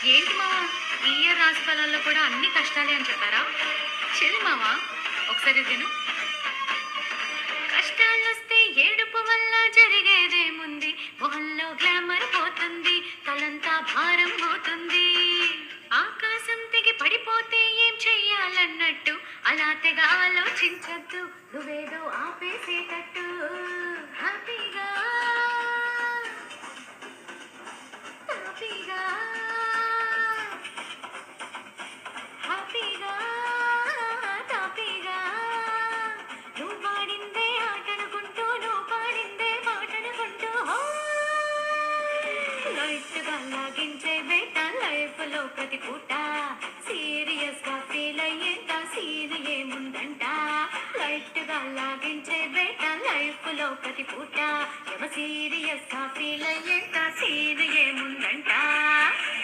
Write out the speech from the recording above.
ఏంటి మావా, ఈ ఇయర్ రాశి ఫలాల్లో కూడా అన్ని కష్టాలే అని చెప్పారా? చిల్ మావా, ఒకసారి విను. కష్టాలొస్తే ఏడుపు వల్ల జరిగేదేముంది, మొహంలో గ్లామర్ పోతుంది, తలంతా భారం అవుతుంది. ఆకాశం తెగి పడిపోతే ఏం చెయ్యాలన్నట్టు అలా తెగ ఆలోచించద్దు, నువ్వేదో ఆపేసేటట్టు.